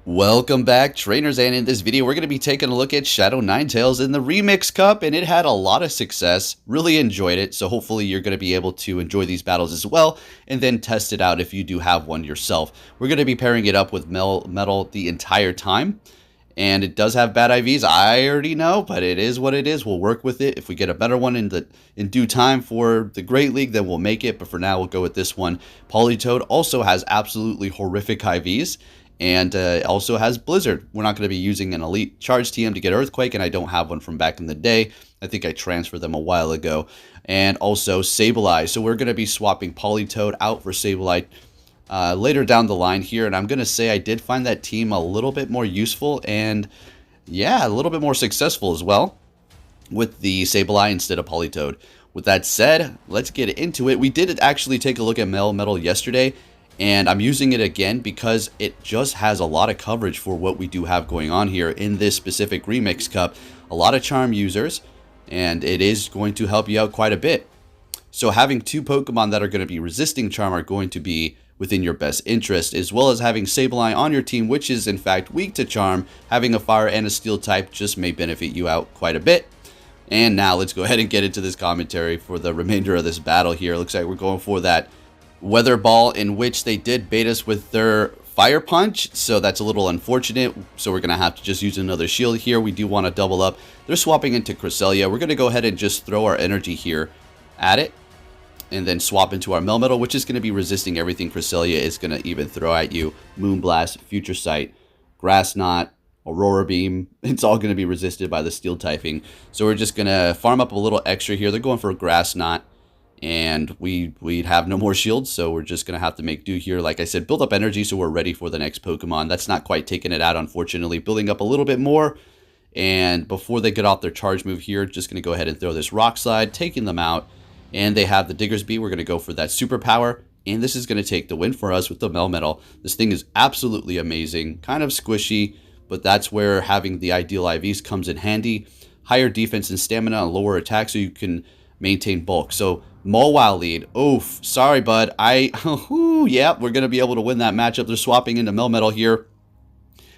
Welcome back, trainers, and in this video we're going to be taking a look at Shadow Ninetales in the Remix Cup, and it had a lot of success. Really enjoyed it, so hopefully you're going to be able to enjoy these battles as well, and then test it out if you do have one yourself. We're going to be pairing it up with Metal the entire time, and it does have bad IVs, I already know, but it is what it is. We'll work with it. If we get a better one in due time for the Great League, then we'll make it, but for now we'll go with this one. Politoed also has absolutely horrific IVs, and also has Blizzard. We're not going to be using an Elite Charge TM to get Earthquake, and I don't have one from back in the day. I think I transferred them a while ago. And also Sableye. So we're going to be swapping Politoed out for Sableye later down the line here. And I'm going to say I did find that team a little bit more useful and, yeah, a little bit more successful as well with the Sableye instead of Politoed. With that said, let's get into it. We did actually take a look at Metal yesterday, and I'm using it again because it just has a lot of coverage for what we do have going on here in this specific Remix Cup. A lot of Charm users, and it is going to help you out quite a bit. So having two Pokemon that are going to be resisting Charm are going to be within your best interest, as well as having Sableye on your team, which is in fact weak to Charm. Having a Fire and a Steel type just may benefit you out quite a bit. And now let's go ahead and get into this commentary for the remainder of this battle here. Looks like we're going for that Weather Ball, in which they did bait us with their Fire Punch, so that's a little unfortunate. So we're going to have to just use another shield here. We do want to double up. They're swapping into Cresselia. We're going to go ahead and just throw our energy here at it, and then swap into our Melmetal, which is going to be resisting everything Cresselia is going to even throw at you. Moonblast, Future Sight, Grass Knot, Aurora Beam. It's all going to be resisted by the Steel typing. So we're just going to farm up a little extra here. They're going for a Grass Knot, and we have no more shields, so we're just going to have to make do here. Like I said, build up energy so we're ready for the next Pokemon. That's not quite taking it out, unfortunately. Building up a little bit more, and before they get off their charge move here, just going to go ahead and throw this Rock Slide, taking them out. And they have the Diggersby. We're going to go for that Superpower, and this is going to take the win for us with the Melmetal. This thing is absolutely amazing, kind of squishy, but that's where having the ideal IVs comes in handy. Higher defense and stamina and lower attack so you can maintain bulk. So Mawile lead. Oof. Sorry, bud. Yeah, we're going to be able to win that matchup. They're swapping into Melmetal here.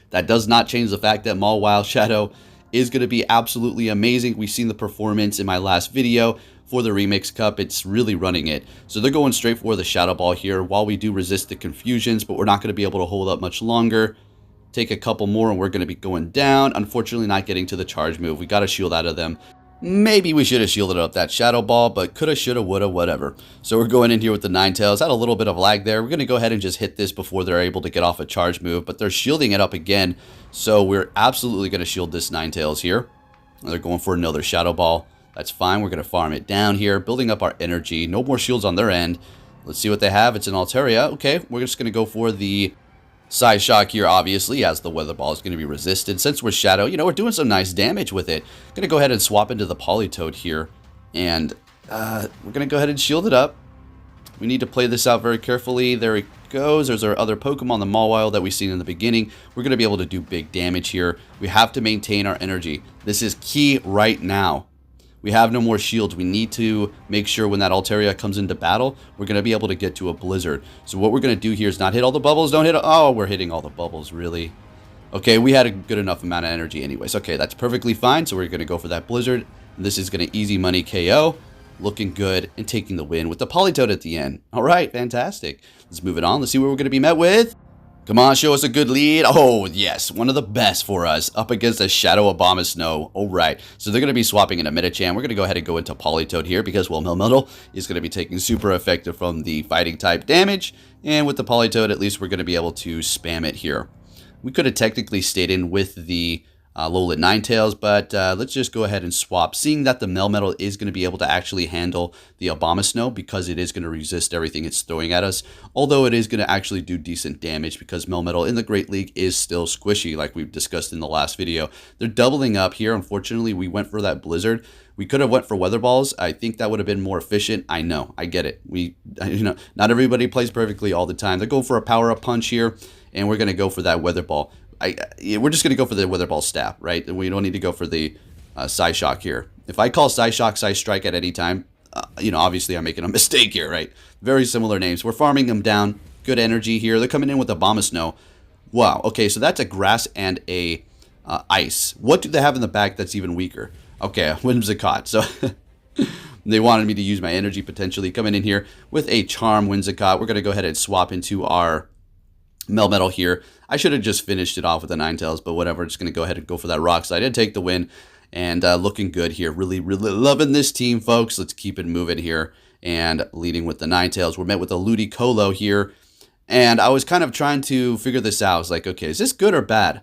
That does not change the fact that Mawile Shadow is going to be absolutely amazing. We've seen the performance in my last video for the Remix Cup. It's really running it. So they're going straight for the Shadow Ball here while we do resist the confusions, but we're not going to be able to hold up much longer. Take a couple more and we're going to be going down. Unfortunately, not getting to the charge move. We got a shield out of them. Maybe we should have shielded up that Shadow Ball, but coulda, shoulda, woulda, whatever. So we're going in here with the Ninetales. Had a little bit of lag there. We're going to go ahead and just hit this before they're able to get off a charge move, but they're shielding it up again. So we're absolutely going to shield this Ninetales here. They're going for another Shadow Ball. That's fine. We're going to farm it down here, building up our energy. No more shields on their end. Let's see what they have. It's an Altaria. Okay, we're just going to go for the Side Shock here, obviously, as the Weather Ball is going to be resisted. Since we're Shadow, you know, we're doing some nice damage with it. Going to go ahead and swap into the Politoed here, and we're going to go ahead and shield it up. We need to play this out very carefully. There it goes. There's our other Pokemon, the Mawile that we've seen in the beginning. We're going to be able to do big damage here. We have to maintain our energy. This is key right now. We have no more shields. We need to make sure when that Altaria comes into battle, we're going to be able to get to a Blizzard. So what we're going to do here is not hit all the bubbles. Don't hit. Oh, we're hitting all the bubbles, really. Okay, we had a good enough amount of energy anyways. Okay, that's perfectly fine. So we're going to go for that Blizzard. This is going to easy money KO. Looking good and taking the win with the Politoed at the end. All right, fantastic. Let's move it on. Let's see what we're going to be met with. Come on, show us a good lead. Oh, yes, one of the best for us up against a Shadow Abomasnow. All right, so they're going to be swapping into Medicham. We're going to go ahead and go into Politoed here because, well, Melmetal is going to be taking super effective from the fighting type damage. And with the Politoed, at least we're going to be able to spam it here. We could have technically stayed in with the Alolan Ninetales, but let's just go ahead and swap. Seeing that the Melmetal is going to be able to actually handle the Abomasnow because it is going to resist everything it's throwing at us, although it is going to actually do decent damage because Melmetal in the Great League is still squishy like we've discussed in the last video. They're doubling up here. Unfortunately, we went for that Blizzard. We could have went for Weather Balls. I think that would have been more efficient. I know. I get it. Not everybody plays perfectly all the time. They're going for a power-up punch here, and we're going to go for that Weather Ball. We're just going to go for the Weather Ball stab, right? We don't need to go for the Psy Shock here. If I call Psy Shock Psy Strike at any time, obviously I'm making a mistake here, right? Very similar names. We're farming them down. Good energy here. They're coming in with Abomasnow. Wow. Okay, so that's a grass and a ice. What do they have in the back that's even weaker? Okay, Whimsicott. So they wanted me to use my energy potentially coming in here with a Charm Whimsicott. We're going to go ahead and swap into our Melmetal here. I should have just finished it off with the Ninetales, but whatever. Just going to go ahead and go for that Rock Slide and take the win. And looking good here. Really, really loving this team, folks. Let's keep it moving here. And leading with the Ninetales. We're met with a Ludicolo here. And I was kind of trying to figure this out. I was like, okay, is this good or bad?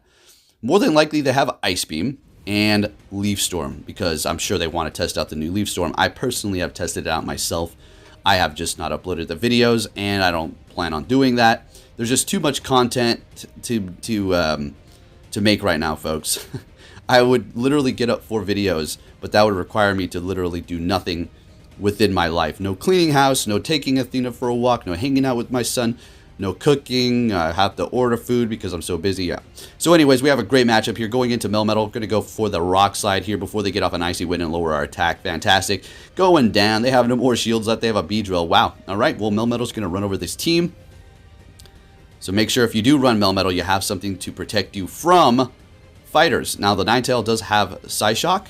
More than likely, they have Ice Beam and Leaf Storm, because I'm sure they want to test out the new Leaf Storm. I personally have tested it out myself. I have just not uploaded the videos, and I don't plan on doing that. There's just too much content to make right now, folks. I would literally get up 4 videos, but that would require me to literally do nothing within my life. No cleaning house, no taking Athena for a walk, no hanging out with my son, no cooking. I have to order food because I'm so busy. Yeah. So anyways, we have a great matchup here going into Melmetal. We're going to go for the Rock Slide here before they get off an Icy Wind and lower our attack. Fantastic. Going down. They have no more shields left. They have a Beedrill. Wow. All right. Well, Melmetal's going to run over this team. So make sure if you do run Melmetal, you have something to protect you from fighters. Now, the Ninetale does have Psyshock,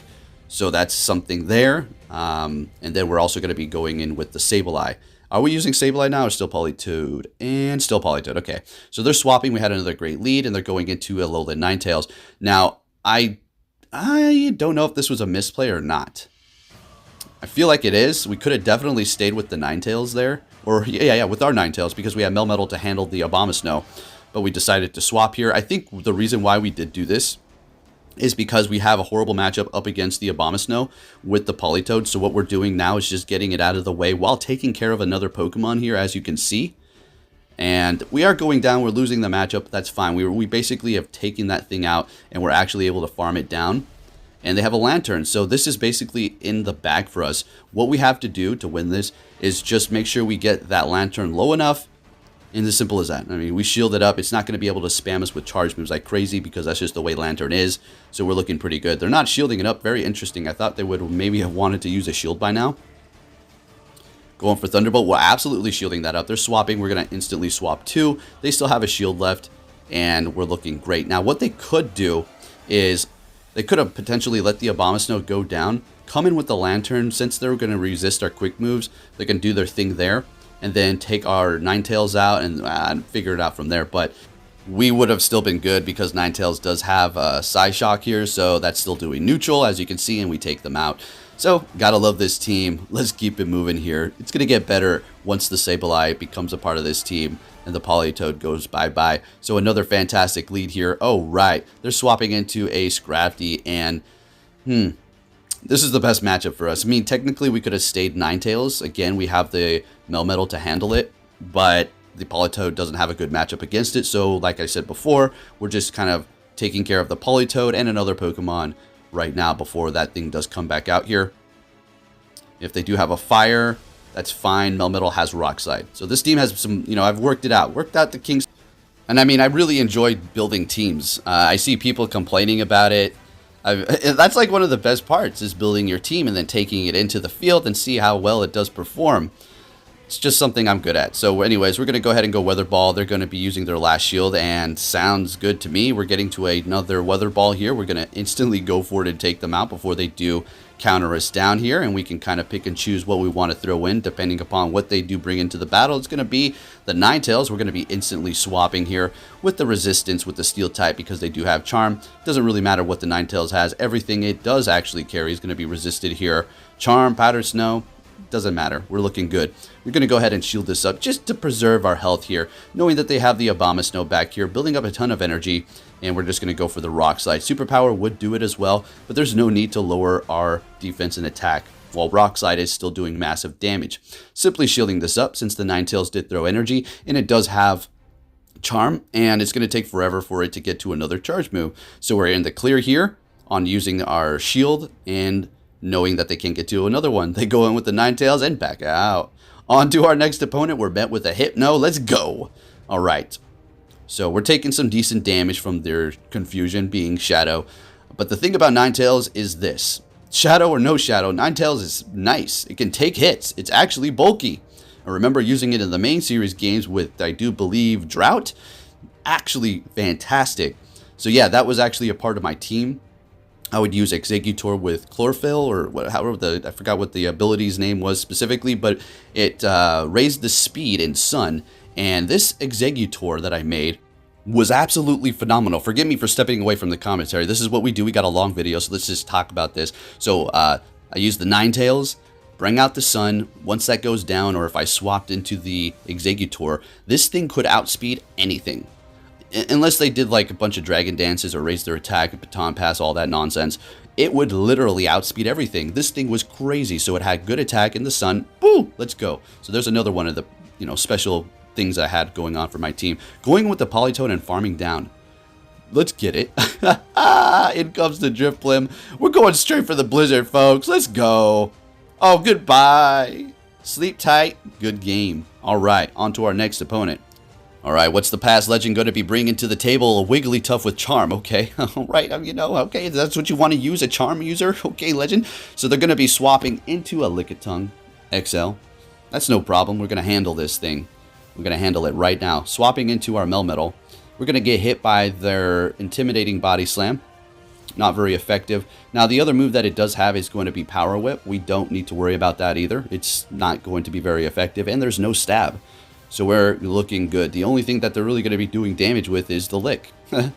so that's something there. And then we're also going to be going in with the Sableye. Are we using Sableye now or still Politoed? And still Politoed. Okay. So they're swapping. We had another great lead, and they're going into Alolan Ninetales. Now, I don't know if this was a misplay or not. I feel like it is. We could have definitely stayed with the Ninetales there. Or, yeah, with our Ninetales, because we had Melmetal to handle the Abomasnow. But we decided to swap here. I think the reason why we did do this is because we have a horrible matchup up against the Abomasnow with the Politoed. So what we're doing now is just getting it out of the way while taking care of another Pokemon here, as you can see. And we are going down. We're losing the matchup. That's fine. We basically have taken that thing out, and we're actually able to farm it down. And they have a Lantern. So this is basically in the bag for us. What we have to do to win this is just make sure we get that Lantern low enough. And as simple as that. I mean, we shield it up. It's not going to be able to spam us with charge moves like crazy because that's just the way Lantern is. So we're looking pretty good. They're not shielding it up. Very interesting. I thought they would maybe have wanted to use a shield by now. Going for Thunderbolt. We're absolutely shielding that up. They're swapping. We're going to instantly swap too. They still have a shield left. And we're looking great. Now, what they could do is they could have potentially let the Abomasnow go down. Come in with the Lantern. Since they're going to resist our quick moves, they can do their thing there. And then take our Ninetales out and figure it out from there. But we would have still been good because Ninetales does have Psyshock here. So that's still doing neutral, as you can see, and we take them out. So, gotta love this team. Let's keep it moving here. It's going to get better once the Sableye becomes a part of this team and the Politoed goes bye-bye. So another fantastic lead here. Oh, right. They're swapping into a Scrafty, and this is the best matchup for us. I mean, technically, we could have stayed Ninetales. Again, we have the Melmetal to handle it, but the Politoed doesn't have a good matchup against it. So, like I said before, we're just kind of taking care of the Politoed and another Pokemon right now before that thing does come back out here. If they do have a Fire, that's fine. Melmetal has Rock Slide. So this team has some, I've worked it out. Worked out the Kings. And I mean, I really enjoyed building teams. I see people complaining about it. That's like one of the best parts, is building your team and then taking it into the field and see how well it does perform. It's just something I'm good at. So anyways, we're going to go ahead and go Weather Ball. They're going to be using their last shield, and sounds good to me. We're getting to another Weather Ball here. We're going to instantly go for it and take them out before they do counter us down here, and we can kind of pick and choose what we want to throw in depending upon what they do bring into the battle. It's going to be the Ninetales. We're going to be instantly swapping here with the Resistance with the Steel type because they do have Charm. Doesn't really matter what the Ninetales has. Everything it does actually carry is going to be resisted here. Charm, Powder Snow, doesn't matter. We're looking good. We're going to go ahead and shield this up just to preserve our health here, knowing that they have the Abomasnow back here, building up a ton of energy, and we're just going to go for the Rock Slide. Superpower would do it as well, but there's no need to lower our defense and attack while Rock Slide is still doing massive damage. Simply shielding this up since the Ninetales did throw energy, and it does have Charm, and it's going to take forever for it to get to another charge move. So we're in the clear here on using our shield and knowing that they can't get to another one. They go in with the Ninetales and back out. On to our next opponent. We're met with a Hypno. Let's go. All right. So we're taking some decent damage from their confusion being Shadow. But the thing about Ninetales is this. Shadow or no Shadow, Ninetales is nice. It can take hits. It's actually bulky. I remember using it in the main series games with, I do believe, Drought. actually fantastic. So yeah, that was actually a part of my team. I would use Exeggutor with Chlorophyll, or however I forgot what the ability's name was specifically, but it raised the speed in Sun. And this Exeggutor that I made was absolutely phenomenal. Forgive me for stepping away from the commentary. This is what we do. We got a long video, so let's just talk about this. So I used the Ninetales, bring out the Sun. Once that goes down, or if I swapped into the Exeggutor, this thing could outspeed anything. Unless they did like a bunch of dragon dances or raised their attack, baton pass, all that nonsense, it would literally outspeed everything. This thing was crazy. So it had good attack in the Sun. Woo! Let's go. So there's another one of the special things I had going on for my team. Going with the Polytoad and farming down. Let's get it. In comes the Drifblim. We're going straight for the Blizzard, folks. Let's go. Oh, goodbye. Sleep tight. Good game. All right, on to our next opponent. All right, what's the past legend going to be bringing to the table? A Wigglytuff with Charm. Okay, all right, okay, that's what you want to use, a Charm user. Okay, legend. So they're going to be swapping into a Lickitung XL. That's no problem. We're going to handle this thing. We're going to handle it right now. Swapping into our Melmetal. We're going to get hit by their Intimidating Body Slam. Not very effective. Now, the other move that it does have is going to be Power Whip. We don't need to worry about that either. It's not going to be very effective, and there's no stab. So we're looking good. The only thing that they're really going to be doing damage with is the Lick. All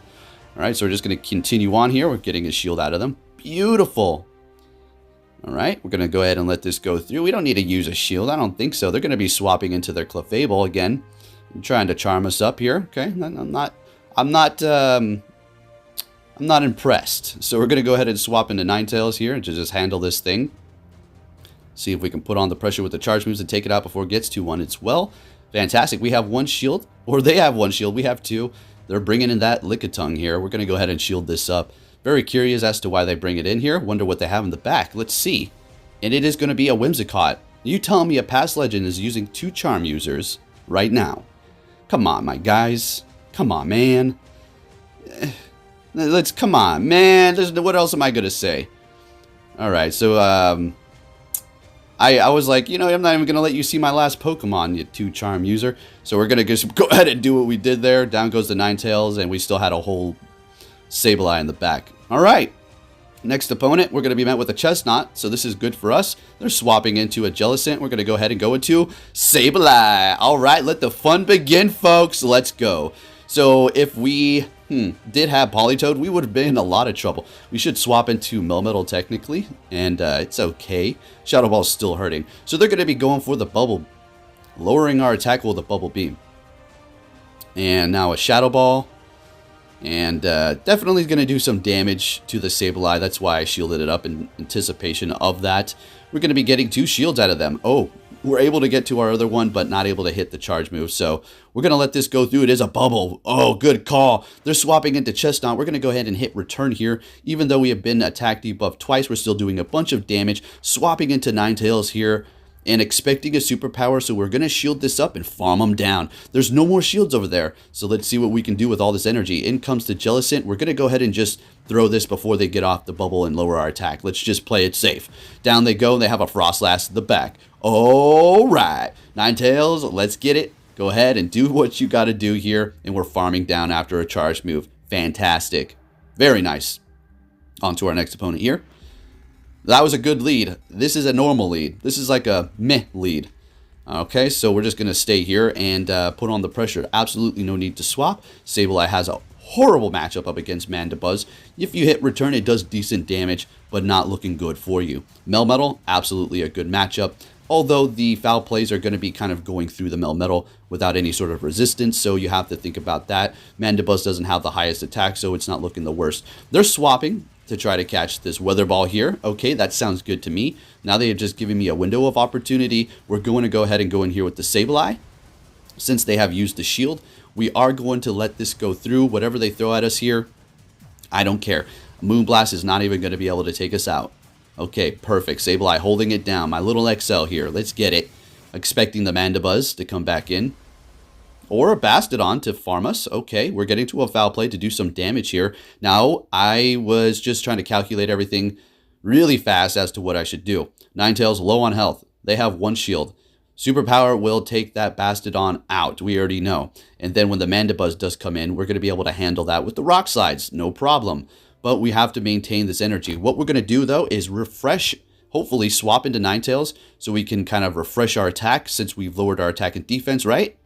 right, so we're just going to continue on here. We're getting a shield out of them. Beautiful. All right, we're going to go ahead and let this go through. We don't need to use a shield. I don't think so. They're going to be swapping into their Clefable again. Trying to charm us up here. Okay, I'm not impressed. So we're going to go ahead and swap into Ninetales here to just handle this thing. See if we can put on the pressure with the charge moves and take it out before it gets to one. It's well. Fantastic. We have one shield, or they have one shield. We have two. They're bringing in that Lickitung here. We're going to go ahead and shield this up. Very curious as to why they bring it in here. Wonder what they have in the back. Let's see. And it is going to be a Whimsicott. You tell me a past legend is using two charm users right now. Come on, my guys. Come on, man. Come on, man. What else am I going to say? All right, so, I was like, I'm not even going to let you see my last Pokemon, you two charm user. So we're going to just go ahead and do what we did there. Down goes the Ninetales, and we still had a whole Sableye in the back. All right. Next opponent, we're going to be met with a Chestnut, so this is good for us. They're swapping into a Jellicent. We're going to go ahead and go into Sableye. All right, let the fun begin, folks. Let's go. So if we did have Politoed, we would have been in a lot of trouble. We should swap into Melmetal technically, and it's okay. Shadow Ball's still hurting. So they're going to be going for the Bubble, lowering our attack with a Bubble Beam. And now a Shadow Ball. And definitely going to do some damage to the Sableye. That's why I shielded it up in anticipation of that. We're going to be getting two shields out of them. Oh, we're able to get to our other one, but not able to hit the charge move. So we're going to let this go through. It is a bubble. Oh, good call. They're swapping into Chestnut. We're going to go ahead and hit return here. Even though we have been attack debuffed twice, we're still doing a bunch of damage. Swapping into Ninetales here and expecting a superpower. So we're going to shield this up and farm them down. There's no more shields over there. So let's see what we can do with all this energy. In comes the Jellicent. We're going to go ahead and just throw this before they get off the bubble and lower our attack. Let's just play it safe. Down they go. And they have a Frostlass at the back. All right, Ninetales, let's get it. Go ahead and do what you got to do here. And we're farming down after a charge move. Fantastic. Very nice. On to our next opponent here. That was a good lead. This is a normal lead. This is like a meh lead. Okay, so we're just going to stay here and put on the pressure. Absolutely no need to swap. Sableye has a horrible matchup up against Mandibuzz. If you hit return, it does decent damage, but not looking good for you. Melmetal, absolutely a good matchup. Although the foul plays are going to be kind of going through the Melmetal without any sort of resistance, so you have to think about that. Mandibuzz doesn't have the highest attack, so it's not looking the worst. They're swapping to try to catch this Weather Ball here. Okay, that sounds good to me. Now they have just given me a window of opportunity. We're going to go ahead and go in here with the Sableye. Since they have used the shield, we are going to let this go through. Whatever they throw at us here, I don't care. Moonblast is not even going to be able to take us out. Okay, perfect. Sableye holding it down. My little XL here. Let's get it. Expecting the Mandibuzz to come back in. Or a Bastodon to farm us. Okay, we're getting to a foul play to do some damage here. Now, I was just trying to calculate everything really fast as to what I should do. Ninetales low on health. They have one shield. Superpower will take that Bastodon out. We already know. And then when the Mandibuzz does come in, we're going to be able to handle that with the Rock Slides. No problem. But we have to maintain this energy. What we're going to do, though, is refresh, hopefully swap into Ninetales so we can kind of refresh our attack since we've lowered our attack and defense, right?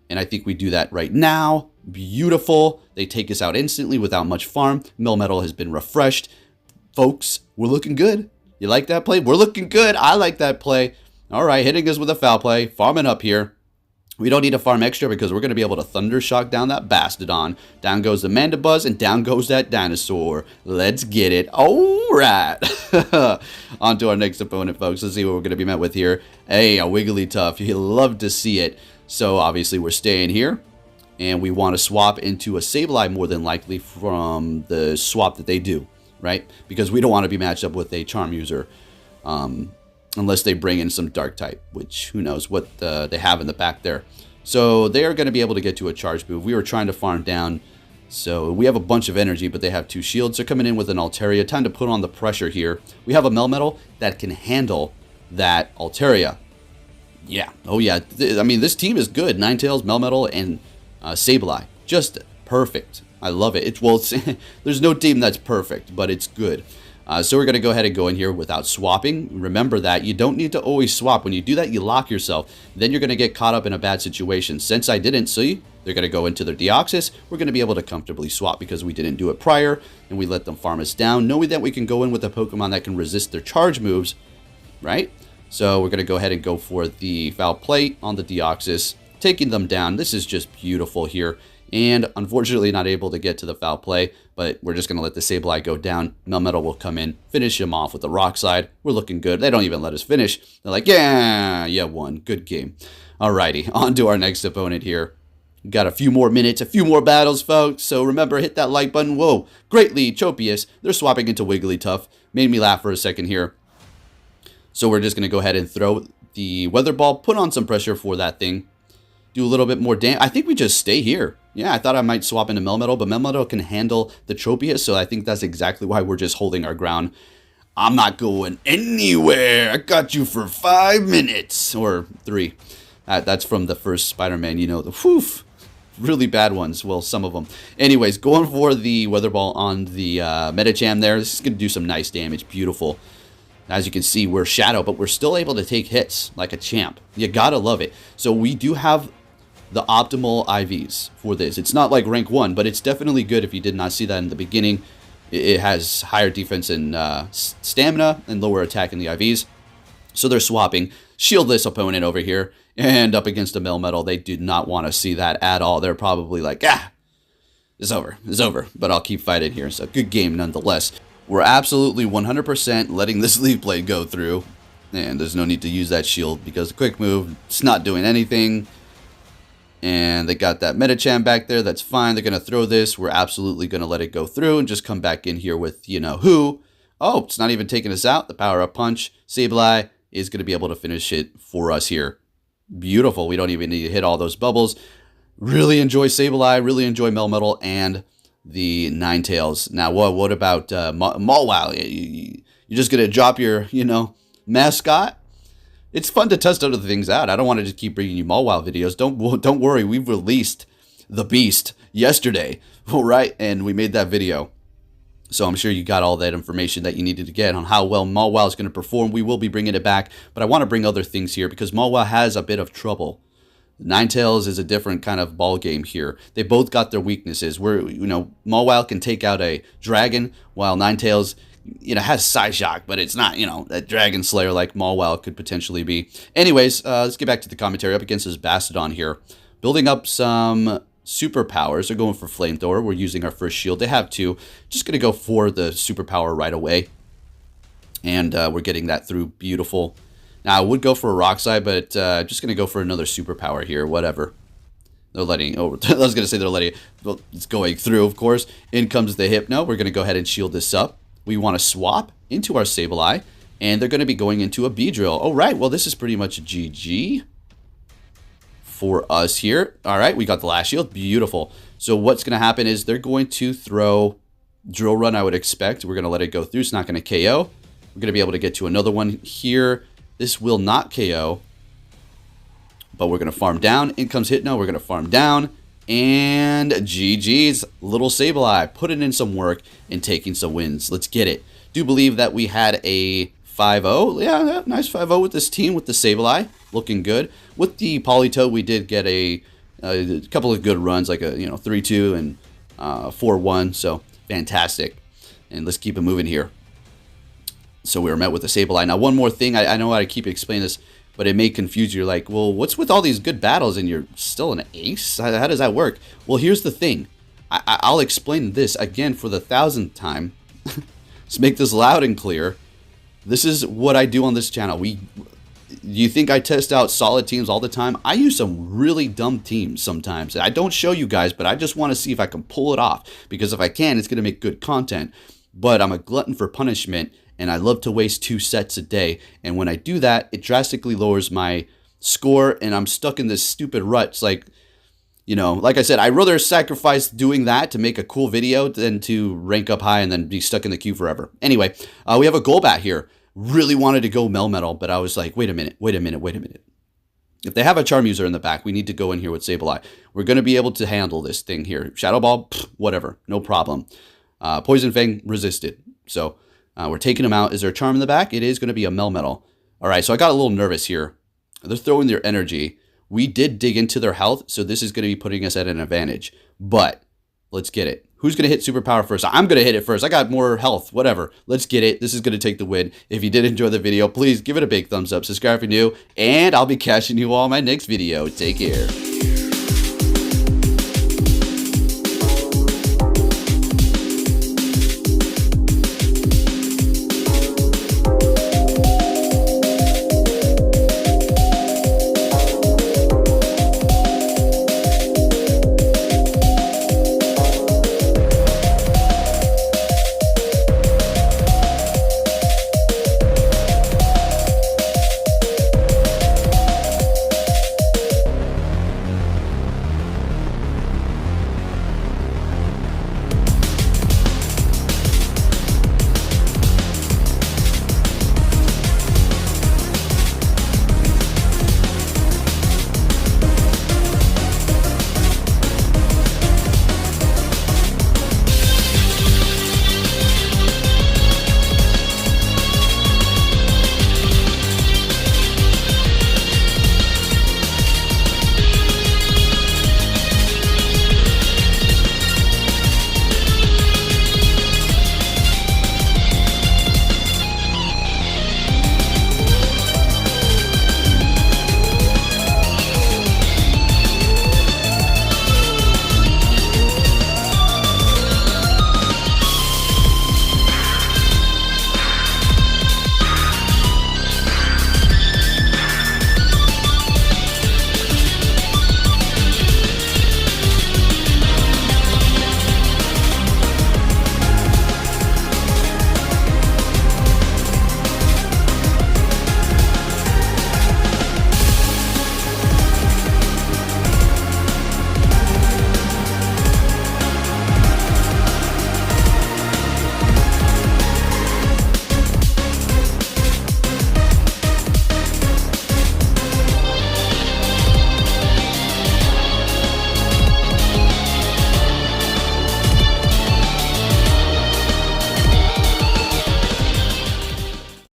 And I think we do that right now. Beautiful. They take us out instantly without much farm. Melmetal has been refreshed. Folks, we're looking good. You like that play? We're looking good. I like that play. All right, hitting us with a foul play. Farming up here. We don't need to farm extra because we're going to be able to Thunder Shock down that Bastodon. Down goes the Mandibuzz, and down goes that Dinosaur. Let's get it. All right. On to our next opponent, folks. Let's see what we're going to be met with here. Hey, a Wigglytuff. You love to see it. So, obviously, we're staying here. And we want to swap into a Sableye more than likely from the swap that they do, right? Because we don't want to be matched up with a Charm user. Unless they bring in some Dark type, which who knows what they have in the back there. So they are going to be able to get to a charge move. We were trying to farm down. So we have a bunch of energy, but they have 2 shields. They're coming in with an Altaria. Time to put on the pressure here. We have a Melmetal that can handle that Altaria. Yeah. Oh, yeah. I mean, this team is good. Ninetales, Melmetal, and Sableye. Just perfect. I love it. There's no team that's perfect, but it's good. So we're going to go ahead and go in here without swapping. Remember that you don't need to always swap. When you do that, you lock yourself. Then you're going to get caught up in a bad situation. Since I didn't, see, they're going to go into their Deoxys. We're going to be able to comfortably swap because we didn't do it prior, and we let them farm us down, knowing that we can go in with a Pokemon that can resist their charge moves, right? So we're going to go ahead and go for the Foul Play on the Deoxys, taking them down. This is just beautiful here. And unfortunately not able to get to the foul play, but we're just going to let the Sableye go down. Melmetal will come in, finish him off with the Rock Slide. We're looking good. They don't even let us finish. They're like, yeah, you won. Good game. Alrighty, on to our next opponent here. Got a few more minutes, a few more battles, folks. So remember, hit that like button. Whoa, great lead, Tropius. They're swapping into Wigglytuff. Made me laugh for a second here. So we're just going to go ahead and throw the Weather Ball, put on some pressure for that thing. Do a little bit more damage. I think we just stay here. Yeah, I thought I might swap into Melmetal, but Melmetal can handle the Tropius, so I think that's exactly why we're just holding our ground. I'm not going anywhere. I got you for 5 minutes. Or 3. That's from the first Spider-Man, you know, the whoof. Really bad ones. Well, some of them. Anyways, going for the Weather Ball on the Medicham there. This is going to do some nice damage. Beautiful. As you can see, we're Shadow, but we're still able to take hits like a champ. You gotta love it. So we do have the optimal IVs for this. It's not like rank 1, but it's definitely good if you did not see that in the beginning. It has higher defense and stamina and lower attack in the IVs. So they're swapping. Shieldless opponent over here. And up against a Melmetal. They do not want to see that at all. They're probably like, it's over. It's over. But I'll keep fighting here. So good game nonetheless. We're absolutely 100% letting this Leaf Blade go through. And there's no need to use that shield because the quick move, it's not doing anything. And they got that Medicham back there. That's fine. They're going to throw this. We're absolutely going to let it go through and just come back in here with, you know, who. Oh, it's not even taking us out. The power-up punch. Sableye is going to be able to finish it for us here. Beautiful. We don't even need to hit all those bubbles. Really enjoy Sableye. Really enjoy Melmetal and the Ninetales. Now, what about Mawile? You're just going to drop your, you know, mascot? It's fun to test other things out. I don't want to just keep bringing you Mawile videos. Don't worry. We've released the Beast yesterday, all right? And we made that video. So I'm sure you got all that information that you needed to get on how well Mawile is going to perform. We will be bringing it back, but I want to bring other things here because Mawile has a bit of trouble. Ninetales is a different kind of ball game here. They both got their weaknesses. Mawile can take out a dragon, while Ninetales, has Psyshock, but it's not, a Dragon Slayer like Mawile could potentially be. Anyways, let's get back to the commentary. Up against this Bastodon here. Building up some superpowers. They're going for Flamethrower. We're using our first shield. They have 2. Just going to go for the superpower right away. And we're getting that through. Beautiful. Now, I would go for a Rock Slide, but just going to go for another superpower here. Whatever. They're letting... Oh, I was going to say they're letting... Well, it's going through, of course. In comes the Hypno. We're going to go ahead and shield this up. We want to swap into our Sableye. And they're going to be going into a Beedrill. Oh, right. Well, this is pretty much a GG for us here. All right. We got the last shield. Beautiful. So what's going to happen is they're going to throw Drill Run, I would expect. We're going to let it go through. It's not going to KO. We're going to be able to get to another one here. This will not KO. But we're going to farm down. In comes Hypno. We're going to farm down. And GG's. Little Sableye putting in some work and taking some wins. Let's get it. Do believe that we had a 5-0. Yeah, nice 5-0 with this team with the Sableye. Looking good. With the Politoed, we did get a couple of good runs, like a 3-2 and 4-1. So fantastic. And let's keep it moving here. So we were met with the Sableye. Now, one more thing. I know I keep explaining this, but it may confuse you. You're like, well, what's with all these good battles and you're still an ace? How does that work? Well, here's the thing. I'll explain this again for the 1000th time. Let's make this loud and clear. This is what I do on this channel. You think I test out solid teams all the time? I use some really dumb teams sometimes. I don't show you guys, but I just want to see if I can pull it off. Because if I can, it's going to make good content. But I'm a glutton for punishment, and I love to waste 2 sets a day. And when I do that, it drastically lowers my score, and I'm stuck in this stupid rut. It's like, like I said, I'd rather sacrifice doing that to make a cool video than to rank up high and then be stuck in the queue forever. Anyway, we have a Golbat here. Really wanted to go Melmetal, but I was like, wait a minute. If they have a Charmuser in the back, we need to go in here with Sableye. We're going to be able to handle this thing here. Shadow Ball, whatever, no problem. Poison Fang resisted. So we're taking him out. Is there a Charm in the back? It is going to be a Melmetal. All right, so I got a little nervous here. They're throwing their energy. We did dig into their health, so this is going to be putting us at an advantage. But let's get it. Who's going to hit Superpower first? I'm going to hit it first. I got more health, whatever. Let's get it. This is going to take the win. If you did enjoy the video, please give it a big thumbs up. Subscribe if you're new, and I'll be catching you all in my next video. Take care.